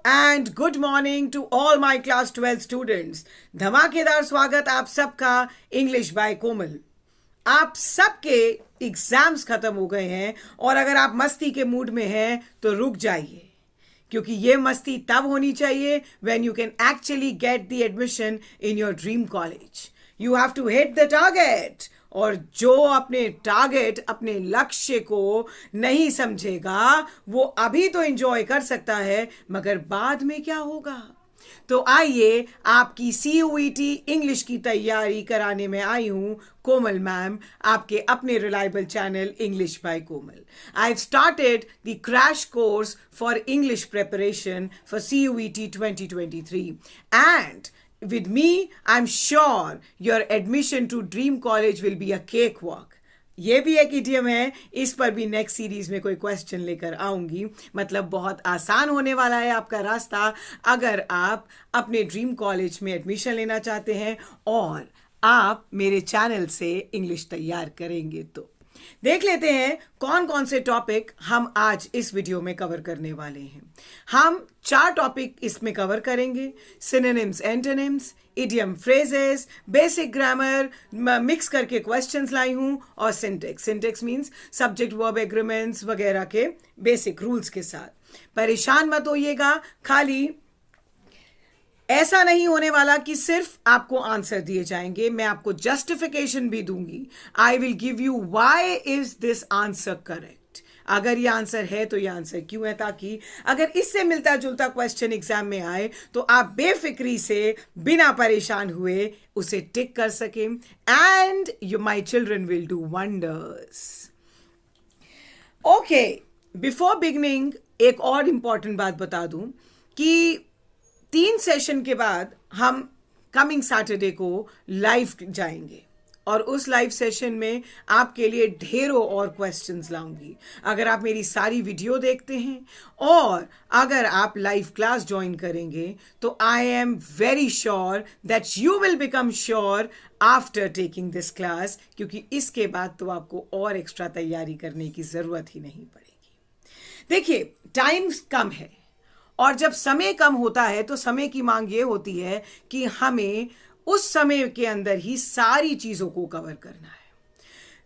And good morning to all my class 12 students. धमाकेदार स्वागत आप सबका इंग्लिश बाय कोमल। आप सबके एग्जाम्स खत्म हो गए हैं और अगर आप मस्ती के मूड में हैं तो रुक जाइए, क्योंकि ये मस्ती तब होनी चाहिए when you can actually get the admission in your dream college. You have to hit the target. और जो अपने टारगेट, अपने लक्ष्य को नहीं समझेगा वो अभी तो एंजॉय कर सकता है, मगर बाद में क्या होगा। तो आइए, आपकी CUET इंग्लिश की तैयारी कराने में आई हूं कोमल मैम, आपके अपने reliable channel English by Komal. I have started the crash course for English preparation for CUET 2023 and with me, I'm sure your admission to Dream College will be a cakewalk. ये भी एक idiom है, इस पर भी next series में कोई question लेकर आऊंगी। मतलब बहुत आसान होने वाला है आपका रास्ता अगर आप अपने ड्रीम कॉलेज में एडमिशन लेना चाहते हैं और आप मेरे चैनल से इंग्लिश तैयार करेंगे। तो देख लेते हैं कौन कौन से टॉपिक हम आज इस वीडियो में कवर करने वाले हैं। हम 4 टॉपिक इसमें कवर करेंगे: synonyms, antonyms, idiom, phrases, basic grammar, mix करके क्वेश्चंस लाई हूं, और syntax. Syntax means subject verb agreements वगैरह के बेसिक रूल्स के साथ। परेशान मत होइएगा, खाली ऐसा नहीं होने वाला कि सिर्फ आपको आंसर दिए जाएंगे, मैं आपको जस्टिफिकेशन भी दूंगी। I will give you why is this answer correct. अगर ये आंसर है तो ये आंसर क्यों है, ताकि अगर इससे मिलता जुलता क्वेश्चन एग्जाम में आए तो आप बेफिक्री से बिना परेशान हुए उसे टिक कर सकें। And you my children will do wonders. Okay, before beginning एक और इंपॉर्टेंट बात बता दूं कि 3 सेशन के बाद हम कमिंग सैटरडे को लाइव जाएंगे और उस लाइव सेशन में आपके लिए ढेरों और क्वेश्चंस लाऊंगी। अगर आप मेरी सारी वीडियो देखते हैं और अगर आप लाइव क्लास ज्वाइन करेंगे तो I am very sure that you will become sure after taking this class, क्योंकि इसके बाद तो आपको और एक्स्ट्रा तैयारी करने की जरूरत ही नहीं पड़ेगी। देखिए, टाइम कम है और जब समय कम होता है तो समय की मांग ये होती है कि हमें उस समय के अंदर ही सारी चीजों को कवर करना है।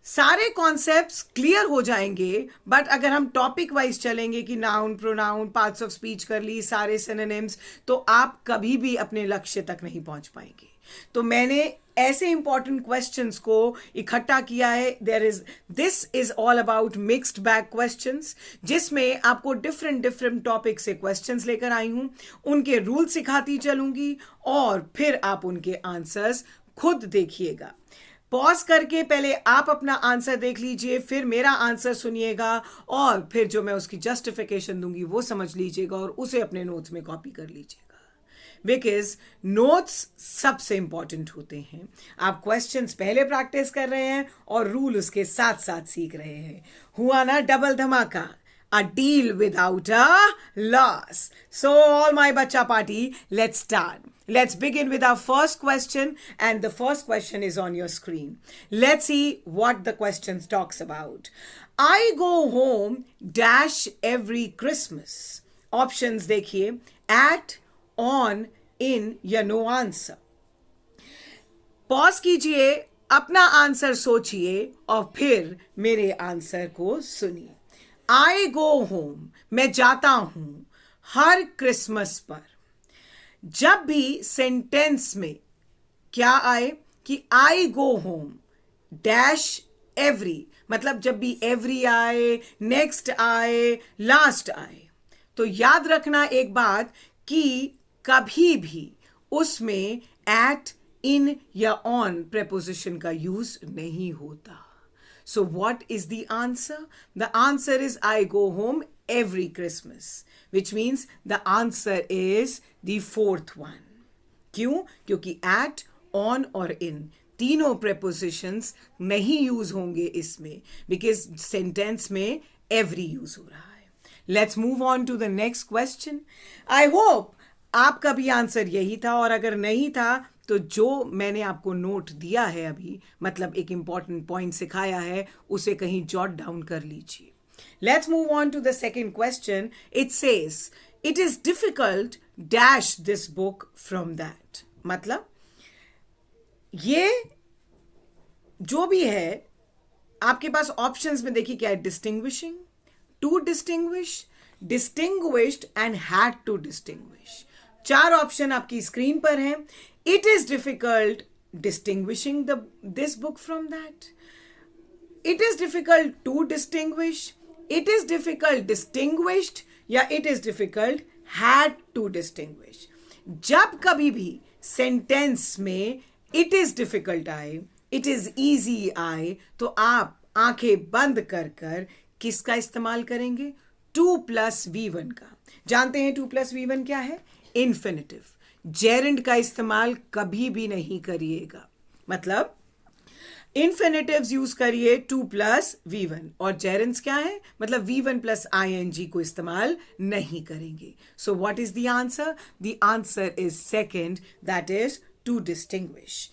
सारे कॉन्सेप्ट्स क्लियर हो जाएंगे, बट अगर हम टॉपिक वाइज चलेंगे कि noun, pronoun, parts of speech कर ली, सारे सिनोनिम्स, तो आप कभी भी अपने लक्ष्य तक नहीं पहुंच पाएंगे। तो मैंने ऐसे इंपॉर्टेंट क्वेश्चंस को इकट्ठा किया है। This is all about mixed bag questions, जिसमें आपको डिफरेंट टॉपिक से क्वेश्चंस लेकर आई हूं, उनके रूल सिखाती चलूंगी और फिर आप उनके आंसर्स खुद देखिएगा। पॉज करके पहले आप अपना आंसर देख लीजिए, फिर मेरा आंसर सुनिएगा और फिर जो मैं उसकी जस्टिफिकेशन दूंगी वो समझ लीजिएगा और उसे अपने नोट्स में कॉपी कर लीजिएगा। बिकॉज नोट्स सबसे इंपॉर्टेंट होते हैं। आप क्वेश्चंस पहले प्रैक्टिस कर रहे हैं और रूल उसके साथ साथ सीख रहे हैं। हुआ ना डबल धमाका, a deal without a loss. So all my bacha party, let's start. Let's begin with our first question, and the first question is on your screen. Let's see what the question talks about. I go home dash every Christmas. Options देखिए: at, on, in या no answer. Pause कीजिए, अपना answer सोचिए और फिर मेरे answer को सुनिए। आई गो होम, मैं जाता हूं हर क्रिसमस पर। जब भी सेंटेंस में क्या आए कि आई गो होम डैश एवरी, मतलब जब भी एवरी आए, नेक्स्ट आए, लास्ट आए, तो याद रखना एक बात कि कभी भी उसमें एट, इन या ऑन प्रेपोजिशन का यूज नहीं होता। So what is the answer? The answer is I go home every Christmas, which means the answer is the 4th one. क्यों? क्योंकि at, on और in तीनों prepositions नहीं यूज होंगे इसमें, because sentence में every यूज हो रहा है। Let's move on to the next question. I hope आपका भी आंसर यही था, और अगर नहीं था तो जो मैंने आपको नोट दिया है अभी, मतलब एक इंपॉर्टेंट पॉइंट सिखाया है, उसे कहीं जॉट डाउन कर लीजिए। Let's move on to the second question. It says it is difficult dash this book from that. मतलब ये जो भी है आपके पास ऑप्शंस में देखिए क्या है, distinguishing, to distinguish, distinguished and had to distinguish. 4 option आपकी स्क्रीन पर हैं। It is difficult distinguishing this book from that, it is difficult to distinguish, it is difficult distinguished, या it is difficult had to distinguish. जब कभी भी sentence में it is difficult आए, it is easy आए, तो आप आंखें बंद कर कर किसका इस्तेमाल करेंगे, 2+V1 का। जानते हैं 2+V1 क्या है, इन्फिनिटिव। जेरेंड का इस्तेमाल कभी भी नहीं करिएगा, मतलब इन्फिनिटिव्स यूज करिए 2+V1, और जेरेंड्स क्या है, मतलब V1+ing को इस्तेमाल नहीं करेंगे। So what is the answer, the answer is second, that is to distinguish.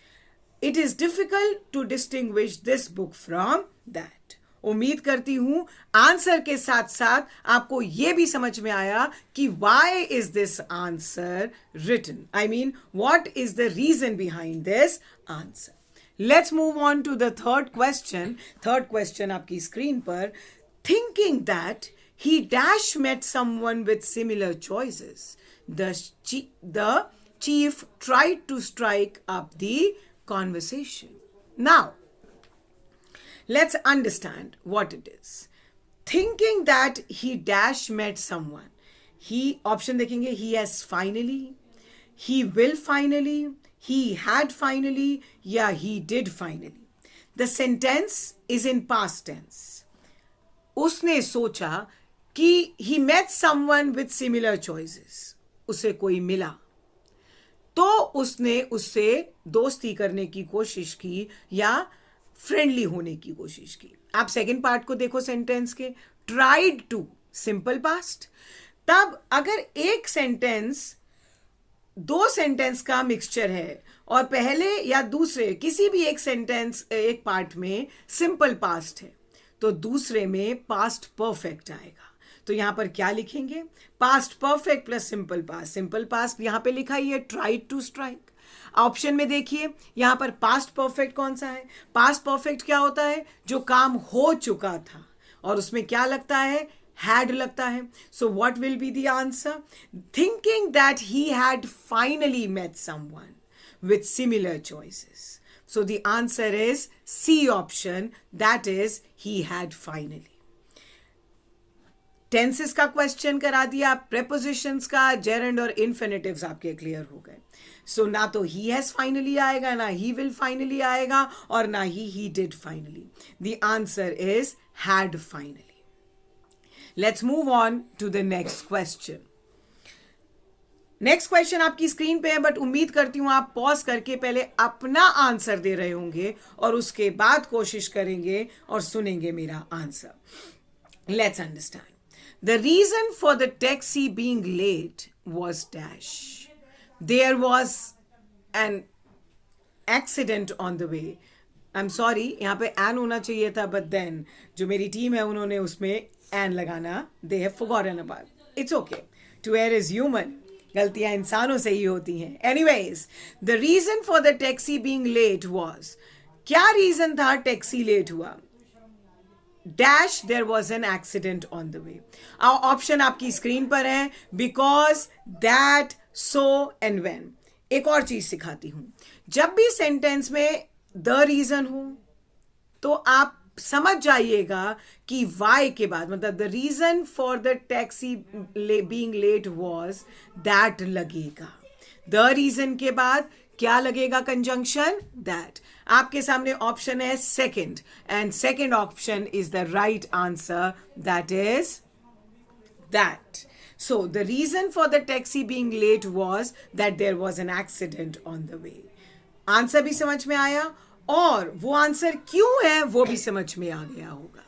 It is difficult to distinguish this book from that. उम्मीद करती हूं आंसर के साथ साथ आपको यह भी समझ में आया कि why is this answer written, I mean what is the reason behind this answer. Let's move on to the third question. Third question आपकी स्क्रीन पर, thinking that he dash met someone with similar choices, the chief tried to strike up the conversation. Now let's understand what it is. Thinking that he dash met someone, he option देखेंगे, he has finally, he will finally, he had finally, या he did finally. The sentence is in past tense. उसने सोचा कि he met someone with similar choices, उसे कोई मिला तो उसने उससे दोस्ती करने की कोशिश की या फ्रेंडली होने की कोशिश की। आप सेकंड पार्ट को देखो सेंटेंस के, ट्राइड टू, सिंपल पास्ट। तब अगर एक सेंटेंस 2 सेंटेंस का मिक्सचर है और पहले या दूसरे किसी भी एक सेंटेंस एक पार्ट में सिंपल पास्ट है, तो दूसरे में पास्ट परफेक्ट आएगा। तो यहां पर क्या लिखेंगे, past perfect plus simple past. Simple past यहां पे लिखा ही है ट्राइड टू स्ट्राइक। ऑप्शन में देखिए यहां पर पास्ट परफेक्ट कौन सा है, पास्ट परफेक्ट क्या होता है, जो काम हो चुका था, और उसमें क्या लगता है, हैड लगता है। So what will be the answer, thinking that he had finally met someone with similar choices. So the answer is C option, that is he had finally. Tenses का क्वेश्चन करा दिया, प्रेपोजिशंस का, gerund और इन्फिनिटिव्स आपके clear हो गए। सो ना तो ही हैज फाइनली आएगा, ना ही विल फाइनली आएगा, और ना ही did finally. The answer is had finally. Let's move on to the next question. Next question आपकी स्क्रीन पे है, बट उम्मीद करती हूं आप पॉज करके पहले अपना आंसर दे रहे होंगे और उसके बाद कोशिश करेंगे और सुनेंगे मेरा answer. Let's understand. The reason for the taxi being late was dash. There was an accident on the way. I'm sorry, यहाँ पे an होना चाहिए था, but then जो मेरी टीम है उन्होंने उसमें an लगाना, they have forgotten about. It's okay. To err is human. गलतियां इंसानों से ही होती हैं। Anyways, the reason for the taxi being late was, क्या रीजन था टैक्सी लेट हुआ, dash there was an accident on the way. Option आपकी screen पर है, because, that, so and when. एक और चीज सिखाती हूं, जब भी सेंटेंस में द रीजन हो तो आप समझ जाइएगा कि वाई के बाद, मतलब the reason for the taxi being late was, that लगेगा। द रीजन के बाद क्या लगेगा, कंजंक्शन, दैट। आपके सामने ऑप्शन है second, and second option is the right answer, that is that. So the reason for the taxi being late was that there was an accident on the way. Answer भी समझ में आया, और वो answer क्यों है वो भी समझ में आ गया होगा।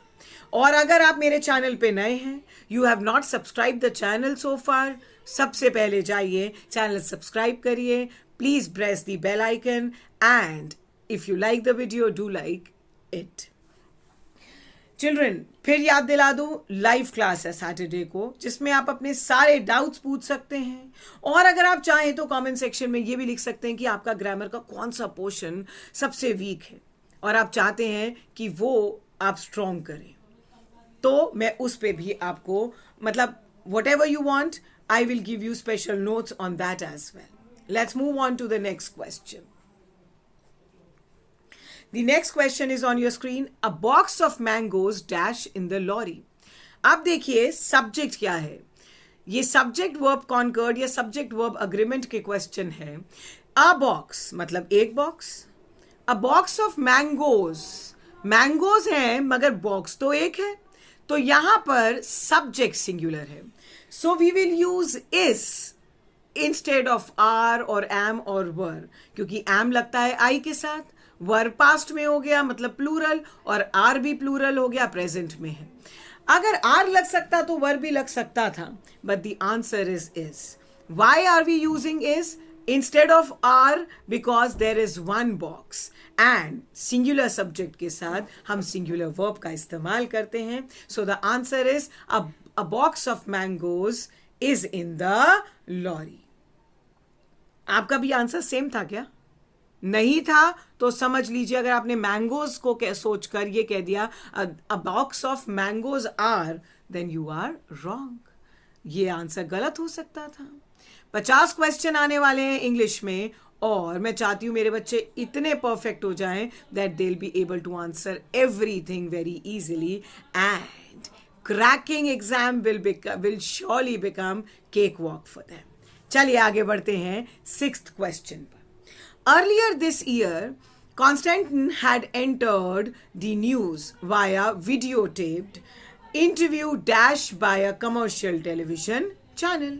और अगर आप मेरे चैनल पे नए हैं, you have not subscribe the channel so far, सबसे पहले जाइए चैनल सब्सक्राइब करिए, please press the bell icon, and if you like the video do like it. Children, फिर याद दिला दूं, लाइव क्लास है सैटरडे को, जिसमें आप अपने सारे डाउट्स पूछ सकते हैं। और अगर आप चाहें तो कमेंट सेक्शन में ये भी लिख सकते हैं कि आपका ग्रामर का कौन सा पोर्शन सबसे वीक है और आप चाहते हैं कि वो आप स्ट्रॉन्ग करें, तो मैं उस पे भी आपको, मतलब whatever you want, I will give you special notes on that as well. Let's move on to the next question. The next question is on your screen. A box of mangoes dash in the lorry. अब देखिए subject क्या है। ये subject verb conquered या subject verb agreement के question है। अ box मतलब एक box, a box of mangoes, mangoes हैं मगर बॉक्स तो एक है, तो यहां पर सब्जेक्ट सिंगुलर है, so we will use is instead of are और एम और वर, क्योंकि एम लगता है आई के साथ, वर पास्ट में हो गया मतलब प्लूरल, और आर भी प्लूरल हो गया, प्रेजेंट में है। अगर आर लग सकता तो वर भी लग सकता था, but the answer is. Why are we using is instead of are? Because there is one box and singular subject के साथ हम सिंगुलर वर्ब का इस्तेमाल करते हैं। So the answer is a box of mangoes is in the lorry. आपका भी answer same था क्या? नहीं था तो समझ लीजिए, अगर आपने मैंगोज को सोचकर ये कह दिया a box of mangoes are, then you are wrong. ये आंसर गलत हो सकता था। 50 क्वेश्चन आने वाले हैं इंग्लिश में, और मैं चाहती हूं मेरे बच्चे इतने परफेक्ट हो जाएं that they will be able to answer everything very easily, and cracking exam will surely become cake walk for them. चलिए आगे बढ़ते हैं 6th क्वेश्चन पर। Earlier this year, Constantine had entered the news via videotaped interview dash by a commercial television channel.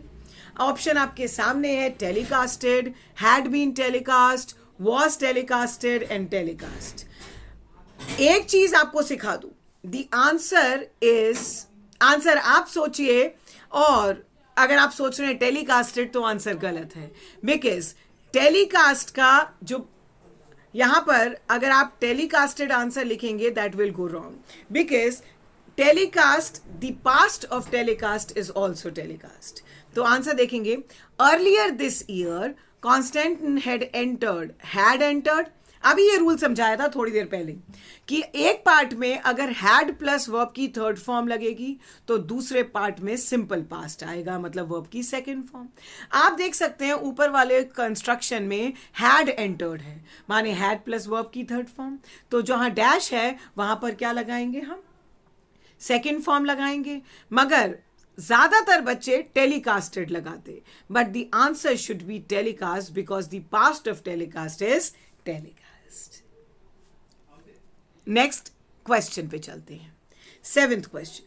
Option आपके सामने है, telecasted, had been telecast, was telecasted and telecast. एक चीज आपको सिखा दूं, the answer is, आंसर आप सोचिए, और अगर आप सोच रहे हैं टेलीकास्टेड तो आंसर गलत है, बिकॉज टेलीकास्ट का जो यहां पर अगर आप टेलीकास्टेड आंसर लिखेंगे that will go wrong, because telecast, the past of telecast is also telecast. तो आंसर देखेंगे, earlier this year Constantine had entered. अभी ये रूल समझाया था थोड़ी देर पहले कि एक पार्ट में अगर हैड प्लस वर्ब की थर्ड फॉर्म लगेगी तो दूसरे पार्ट में सिंपल पास्ट आएगा, मतलब वर्ब की सेकंड फॉर्म। आप देख सकते हैं ऊपर वाले कंस्ट्रक्शन में हैड एंटर्ड है, माने हैड प्लस वर्ब की थर्ड फॉर्म, तो जहां डैश है वहां पर क्या लगाएंगे हम? सेकंड फॉर्म लगाएंगे। मगर ज्यादातर बच्चे टेलीकास्टेड लगाते, but the answer should be telecast because the past of telecast is telecast. Next question पे चलते हैं। 7th question,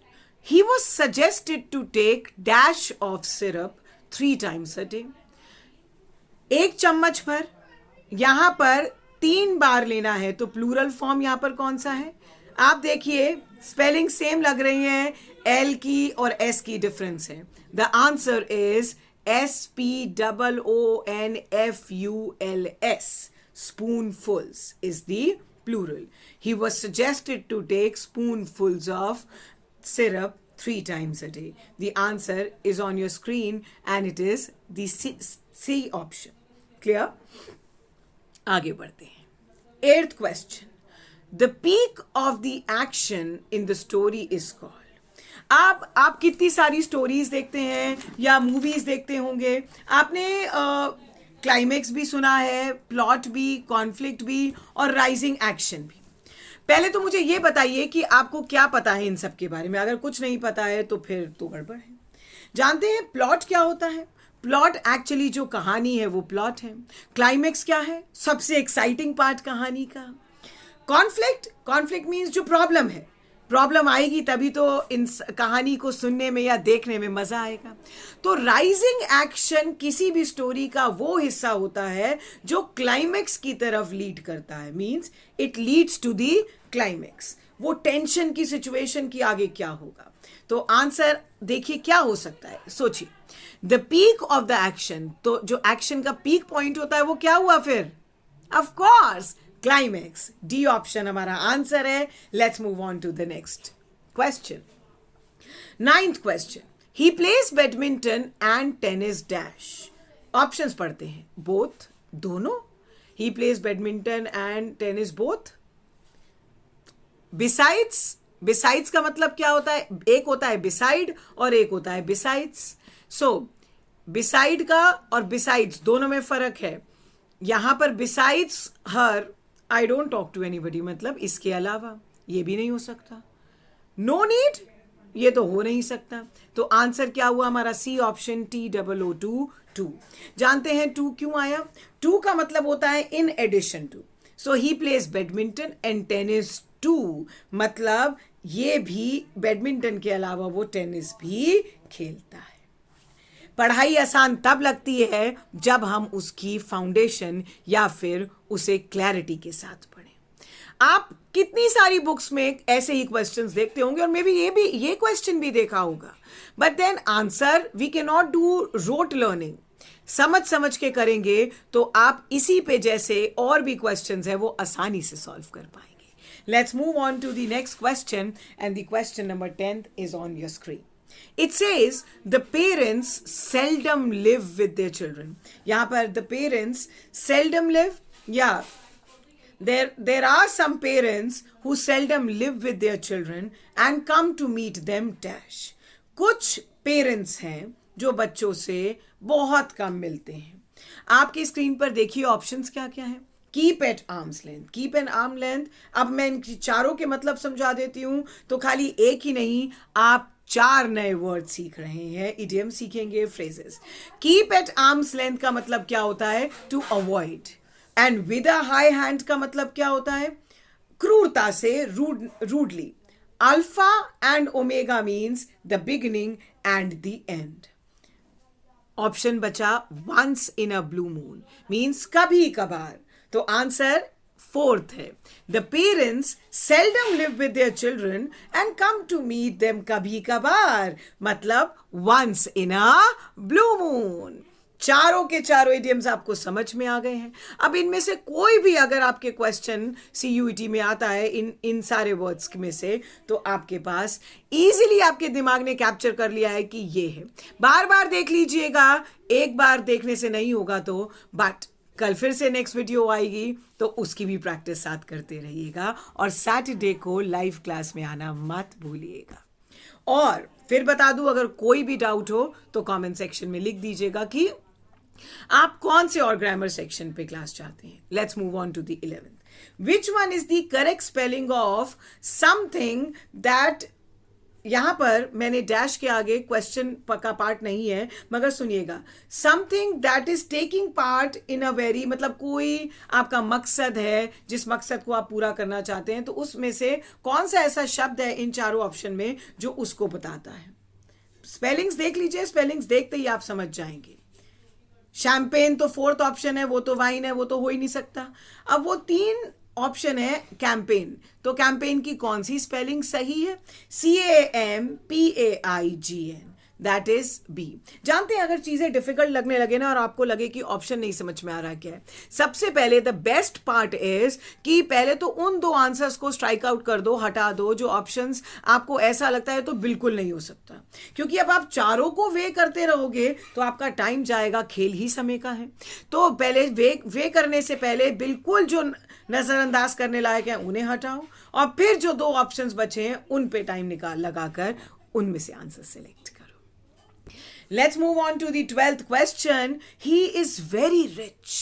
he was suggested to take dash of syrup 3 times a day। 1 चम्मच भर यहां पर 3 बार लेना है, तो प्लूरल फॉर्म यहां पर कौन सा है? आप देखिए स्पेलिंग सेम लग रही है, एल की और एस की डिफरेंस है। The answer is SPOONFULS, spoonfuls is the plural. He was suggested to take spoonfuls of syrup 3 times a day. The answer is on your screen and it is the C option. Clear? आगे बढ़ते हैं। 8th question. The peak of the action in the story is called. आप कितनी सारी stories देखते हैं या movies देखते होंगे, आपने क्लाइमेक्स भी सुना है, प्लॉट भी, कॉन्फ्लिक्ट भी और राइजिंग एक्शन भी। पहले तो मुझे ये बताइए कि आपको क्या पता है इन सब के बारे में। अगर कुछ नहीं पता है तो फिर तो गड़बड़ है। जानते हैं प्लॉट क्या होता है? प्लॉट एक्चुअली जो कहानी है वो प्लॉट है। क्लाइमेक्स क्या है? सबसे एक्साइटिंग पार्ट कहानी का। कॉन्फ्लिक्ट मीन्स जो प्रॉब्लम है, प्रॉब्लम आएगी तभी तो इन कहानी को सुनने में या देखने में मजा आएगा। तो राइजिंग एक्शन किसी भी स्टोरी का वो हिस्सा होता है जो क्लाइमेक्स की तरफ लीड करता है, means it leads to the climax. वो टेंशन की सिचुएशन की आगे क्या होगा। तो आंसर देखिए क्या हो सकता है, सोचिए। The peak of the action, तो जो एक्शन का पीक पॉइंट होता है वो क्या हुआ फिर? Of course climax. D option हमारा आंसर है। Let's move on to the next question. Ninth question, he plays badminton and tennis dash. Options पढ़ते हैं. बोथ, दोनों. He plays badminton and tennis both. Besides, besides का मतलब क्या होता है? एक होता है बिसाइड और एक होता है बिसाइड्स. सो बिसाइड का और बिसाइड्स दोनों में फर्क है. यहां पर besides her I don't talk to anybody, मतलब इसके अलावा. ये भी नहीं हो सकता. नो नीड, ये तो हो नहीं सकता. तो आंसर क्या हुआ हमारा? C option, TOO2. टू. जानते हैं टू क्यों आया? टू का मतलब होता है in addition too. So he plays badminton and tennis too, मतलब ये भी बैडमिंटन के अलावा वो टेनिस भी खेलता है. पढ़ाई आसान तब लगती है जब हम उसकी फाउंडेशन या फिर उसे क्लैरिटी के साथ पढ़ें. आप कितनी सारी बुक्स में ऐसे ही क्वेश्चंस देखते होंगे और मे बी ये क्वेश्चन भी देखा होगा. But then answer we cannot do rote learning. समझ के करेंगे तो आप इसी पे जैसे और भी क्वेश्चंस है वो आसानी से सॉल्व कर पाएंगे. Let's move on to the next question, and the question number 10 is on your screen. It says the parents seldom live with their children. यहाँ पर the parents seldom live, yeah, there are some parents who seldom live with their children and come to meet them dash. कुछ parents हैं जो बच्चों से बहुत कम मिलते हैं. आपकी स्क्रीन पर देखिए ऑप्शंस क्या क्या है. Keep at arm's length, keep an arm length. अब मैं इन चारों के मतलब समझा देती हूं. तो खाली एक ही नहीं, आप 4 नए वर्ड सीख रहे हैं, इडियम सीखेंगे, phrases. Keep at arm's length का मतलब क्या होता है? To avoid. And with a high hand का मतलब क्या होता है? क्रूरता से, rudely. Alpha and omega means the beginning and the end. Option बचा once in a blue moon, means कभी कभार. तो आंसर 4th है. The parents seldom live with their children and come to meet them कभी कभार, मतलब once in a blue moon. चारों के चारों इडियम्स आपको समझ में आ गए हैं. अब इनमें से कोई भी अगर आपके क्वेश्चन CUET में आता है इन सारे वर्ड्स में से, तो आपके पास इजीली आपके दिमाग ने कैप्चर कर लिया है कि ये है. बार बार देख लीजिएगा, एक बार देखने से नहीं होगा तो. बट कल फिर से नेक्स्ट वीडियो आएगी तो उसकी भी प्रैक्टिस साथ करते रहिएगा. और सैटरडे को लाइव क्लास में आना मत भूलिएगा. और फिर बता दूं, अगर कोई भी डाउट हो तो कमेंट सेक्शन में लिख दीजिएगा कि आप कौन से और ग्रामर सेक्शन पे क्लास चाहते हैं. Let's move on to the 11th. Which one is the correct spelling of something that. यहां पर मैंने डैश के आगे क्वेश्चन का पार्ट नहीं है, मगर सुनिएगा. Something that is taking part in a very, मतलब कोई आपका मकसद है जिस मकसद को आप पूरा करना चाहते हैं, तो उसमें से कौन सा ऐसा शब्द है इन चारों ऑप्शन में जो उसको बताता है. स्पेलिंग्स देख लीजिए, स्पेलिंग्स देखते ही आप समझ जाएंगे. शैंपेन तो 4th ऑप्शन है, वो तो वाइन है, वो तो हो ही नहीं सकता. अब वो 3 ऑप्शन है कैंपेन, तो कैंपेन की कौन सी स्पेलिंग सही है? CAMPAIGN, that is B. जानते हैं, अगर चीजें डिफिकल्ट लगने लगे ना और आपको लगे कि ऑप्शन नहीं समझ में आ रहा क्या है, सबसे पहले द बेस्ट पार्ट इज कि पहले तो उन 2 आंसर्स को स्ट्राइक आउट कर दो, हटा दो, जो ऑप्शंस आपको ऐसा लगता है तो बिल्कुल नहीं हो सकता. क्योंकि अब आप चारों को वे करते रहोगे तो आपका टाइम जाएगा, खेल ही समय का है. तो पहले वे करने से पहले बिल्कुल जो नजरअंदाज करने लायक है उन्हें हटाओ, और फिर जो 2 ऑप्शंस बचे हैं उन पे टाइम लगाकर उनमें से आंसर सेलेक्ट करो. Let's move on to the 12th question. He is very rich,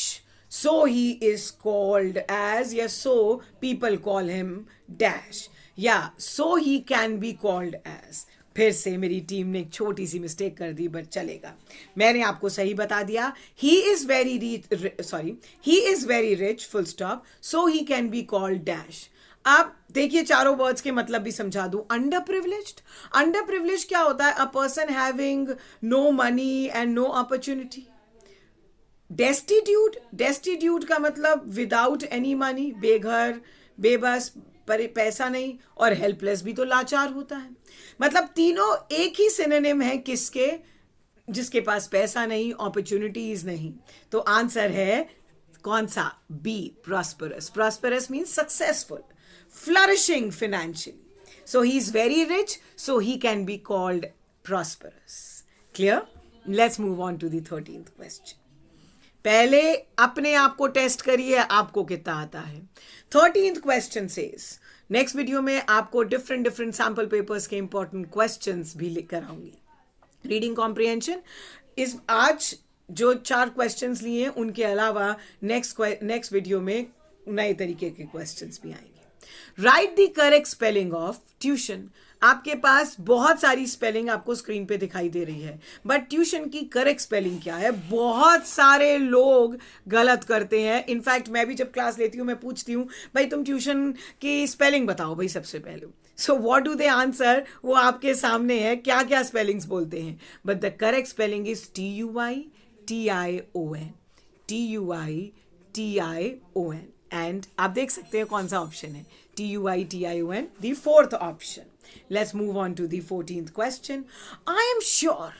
so he is called as, yes, so people call him dash. Yeah, so he can be called as. फिर से मेरी team ने एक छोटी सी mistake कर दी, but चलेगा. मैंने आपको सही बता दिया. He is very rich, full stop, so he can be called dash. अब देखिए चारों वर्ड्स के मतलब भी समझा दूं. अंडर प्रिविलेज क्या होता है? A person having no money and no opportunity. Destitute का मतलब विदाउट एनी मनी, बेघर, बेबस, पैसा नहीं, और हेल्पलेस भी तो लाचार होता है. मतलब तीनों एक ही सिनोनिम है किसके? जिसके पास पैसा नहीं, अपॉर्चुनिटीज नहीं. तो आंसर है कौन सा? B, prosperous. Prosperous means successful, flourishing financially. So he is very rich, so he can be called prosperous. Clear? Let's move on to the 13th question. पहले अपने आप को टेस्ट करिए आपको कितना आता है. 13th question says, next video में आपको डिफरेंट सैम्पल पेपर्स के इंपॉर्टेंट क्वेश्चंस भी लेकर आऊंगी. रीडिंग कॉम्प्रिहेंशन इस आज जो 4 क्वेश्चंस लिए उनके अलावा नेक्स्ट वीडियो में नए तरीके के क्वेश्चंस भी आएंगे. Right the correct spelling of tuition. आपके पास बहुत सारी स्पेलिंग आपको स्क्रीन पे दिखाई दे रही है, बट ट्यूशन की करेक्ट स्पेलिंग क्या है? बहुत सारे लोग गलत करते हैं. इनफैक्ट मैं भी जब क्लास लेती हूँ मैं पूछती हूँ भाई तुम ट्यूशन की स्पेलिंग बताओ भाई सबसे पहले. So what do they answer? वो आपके सामने है क्या क्या स्पेलिंग्स बोलते हैं. But the correct spelling is TUITION. TUITION. And आप देख सकते हैं कौन सा ऑप्शन है. TUITION, the fourth option. Let's move on to the 14th question. I am sure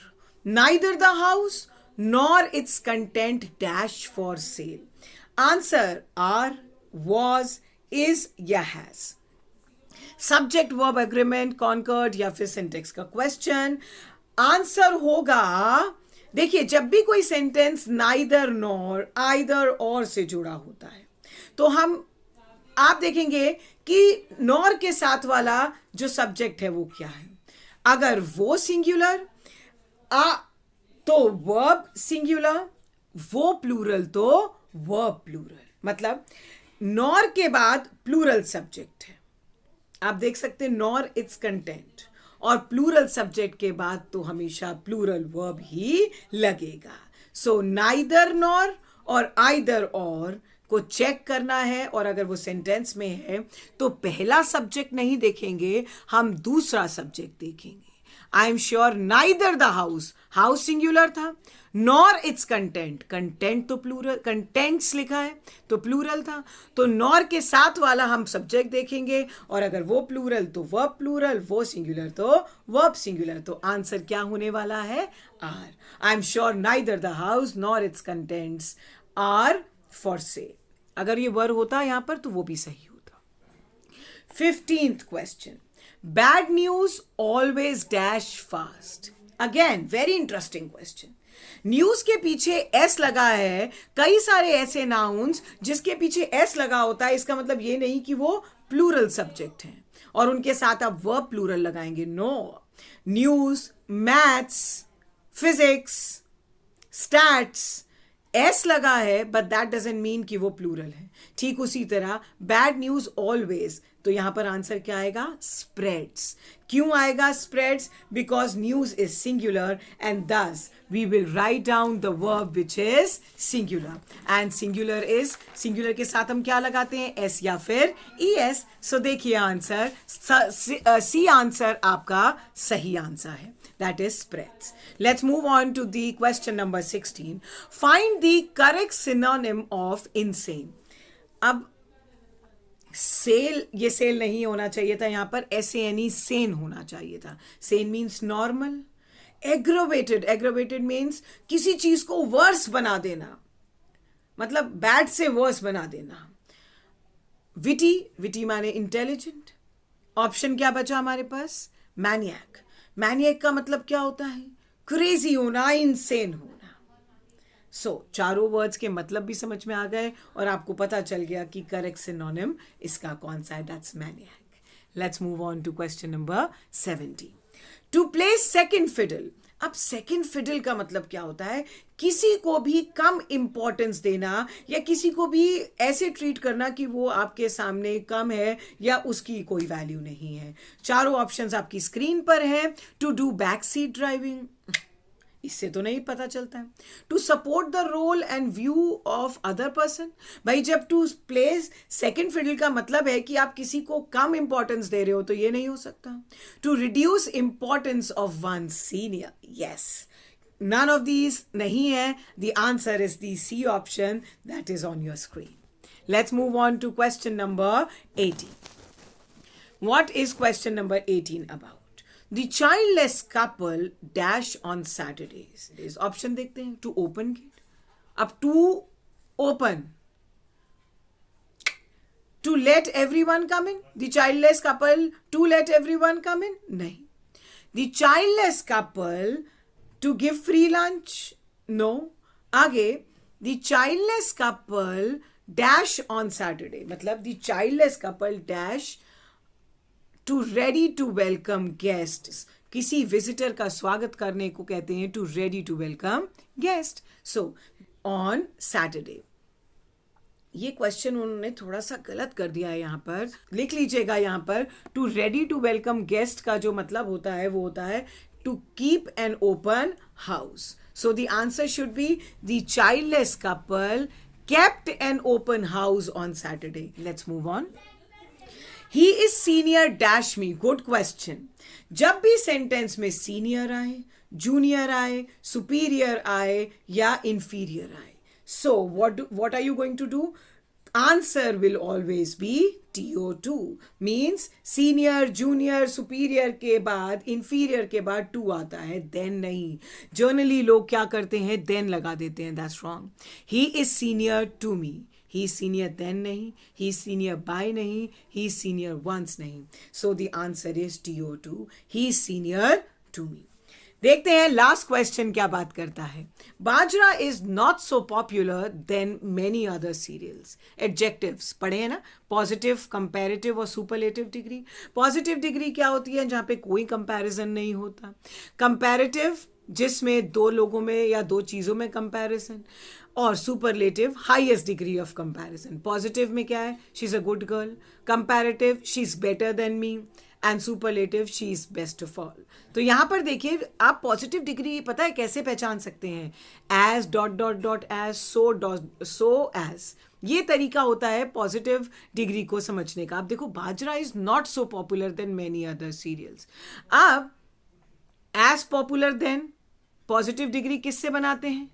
neither the house nor its content dash for sale. Answer are, was, is या has. Subject verb agreement concord या फिर syntax का question. Answer होगा, देखिए जब भी कोई sentence neither nor either और से जुड़ा होता है तो आप देखेंगे कि नॉर के साथ वाला जो सब्जेक्ट है वो क्या है. अगर वो सिंगुलर तो वर्ब सिंगुलर, वो प्लूरल तो वर्ब प्लूरल. मतलब नॉर के बाद प्लूरल सब्जेक्ट है. आप देख सकते हैं नॉर इट्स कंटेंट, और प्लूरल सब्जेक्ट के बाद तो हमेशा प्लूरल वर्ब ही लगेगा. सो नाइदर नॉर और आइदर और को चेक करना है, और अगर वो सेंटेंस में है तो पहला सब्जेक्ट नहीं देखेंगे, हम दूसरा सब्जेक्ट देखेंगे. आई am sure neither the house, house singular था, नॉर इट्स कंटेंट, कंटेंट तो प्लूरल, कंटेंट्स लिखा है तो प्लूरल था, तो नॉर के साथ वाला हम सब्जेक्ट देखेंगे, और अगर वो प्लूरल तो वर्ब प्लूरल, वो सिंगुलर तो वर्ब सिंगुलर. तो आंसर क्या होने वाला है? Are. I am sure neither the house nor its contents are for sale. अगर ये वर्ड होता यहां पर तो वो भी सही होता. 15th question. Bad news always dash fast. Again very interesting question. News के पीछे एस लगा है. कई सारे ऐसे नाउन्स जिसके पीछे एस लगा होता है, इसका मतलब ये नहीं कि वो प्लूरल सब्जेक्ट हैं और उनके साथ आप वर्ब प्लूरल लगाएंगे. No. News, maths, physics, stats, S लगा है बट दैट डजंट मीन कि वो प्लूरल है. ठीक उसी तरह बैड न्यूज ऑलवेज, तो यहां पर आंसर क्या आएगा? स्प्रेड्स. क्यों आएगा spreads? Because news is singular and thus we will write down the verb which is singular. And singular is, singular के साथ हम क्या लगाते हैं? एस या फिर ES. सो देखिए आंसर सी आंसर आपका सही आंसर है. That is spreads. Let's move on to the question number 16. Find the correct synonym of insane. अब सेल, ये सेल नहीं होना चाहिए था, यहां पर SANE सेन होना चाहिए था. Sane means normal. Aggravated, aggravated means किसी चीज को वर्स बना देना, मतलब बैड से वर्स बना देना. विटी, विटी माने इंटेलिजेंट. ऑप्शन क्या बचा हमारे पास? मैनियक. मैनियक का मतलब क्या होता है? क्रेजी होना, इनसेन होना. सो चारों वर्ड्स के मतलब भी समझ में आ गए और आपको पता चल गया कि करेक्ट सिनोनिम इसका कौन सा है. That's maniac. Let's move on to question number 17. To play second fiddle. अब सेकंड फिडल का मतलब क्या होता है? किसी को भी कम इंपॉर्टेंस देना या किसी को भी ऐसे ट्रीट करना कि वो आपके सामने कम है या उसकी कोई वैल्यू नहीं है. चारों ऑप्शंस आपकी स्क्रीन पर हैं. To do back seat driving, इससे तो नहीं पता चलता है. To support the role and view of other person. भाई जब टू प्ले सेकंड फिडल का मतलब है कि आप किसी को कम इंपॉर्टेंस दे रहे हो तो ये नहीं हो सकता. To reduce importance of one senior, yes, none of these नहीं है. The answer is the C option that is on your screen. Let's move on to question number 18. What is question number 18 about? The childless couple dash on Saturdays. Is option देखते हैं. To open gate. अब to open. to let everyone come in? The childless couple to let everyone come in? नहीं. The childless couple to give free lunch? No. आगे, the childless couple dash on Saturday. मतलब the childless couple dash to ready to welcome guests. किसी visitor का स्वागत करने को कहते हैं to ready to welcome guest. So, on Saturday. ये क्वेश्चन उन्होंने थोड़ा सा गलत कर दिया है यहाँ पर. लिख लीजिएगा यहाँ पर to ready to welcome guest का जो मतलब होता है वो होता है to keep an open house. So the answer should be the childless couple kept an open house on Saturday. Let's move on. He is senior dash me. Good question. जब भी सेंटेंस में सीनियर आए, junior आए, superior आए या inferior आए, so what are you going to do? Answer will always be TO2. Means senior, junior, superior के बाद inferior के बाद to आता है, then नहीं. Generally लोग क्या करते हैं, then लगा देते हैं. That's wrong. He is senior to me. He is senior then नहीं, he is senior by नहीं, he is senior once नहीं. So the answer is TO2. He is senior to me. देखते हैं लास्ट क्वेश्चन क्या बात करता है. Bajra is not so popular than many other cereals. Adjectives पढ़े हैं ना, पॉजिटिव, कंपैरेटिव और सुपरलेटिव डिग्री. पॉजिटिव डिग्री क्या होती है, जहां पे कोई कंपैरिजन नहीं होता. कंपैरेटिव जिसमें दो लोगों में या दो चीजों में कंपैरिजन. और superlative highest degree of comparison. Positive में क्या है, she is a good girl. Comparative she is better than me. And superlative she is best of all. तो यहां पर देखिए आप पॉजिटिव डिग्री पता है कैसे पहचान सकते हैं. As dot dot dot as, so as. ये तरीका होता है पॉजिटिव डिग्री को समझने का. आप देखो bajra is not so popular than many other cereals. अब as popular than positive degree किससे बनाते हैं,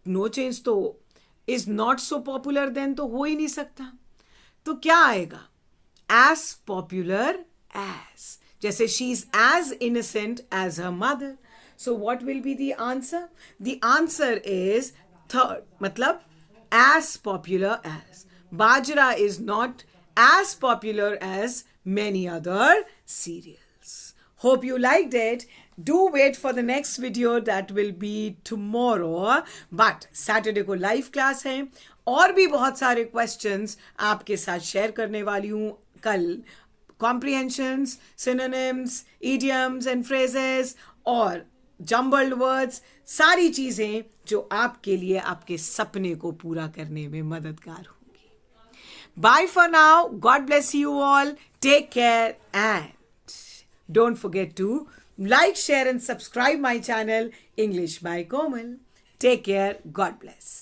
नो चेंज. तो is not so popular than तो हो ही नहीं सकता. तो क्या आएगा, एज पॉपुलर as. जैसे she is as innocent as her mother. So what will be the answer? The answer is third. मतलब as popular as. Bajra is not as popular as many other serials. Hope you liked it. Do wait for the next video that will be tomorrow. But Saturday को live class है और भी बहुत सारे questions आपके साथ share करने वाली हूँ कल. Comprehensions, synonyms, idioms and phrases और jumbled words, सारी चीजें जो आपके लिए आपके सपने को पूरा करने में मददगार होंगी. Bye for now. God bless you all. Take care and don't forget to like, share and subscribe my channel English by Komal. Take care. God bless.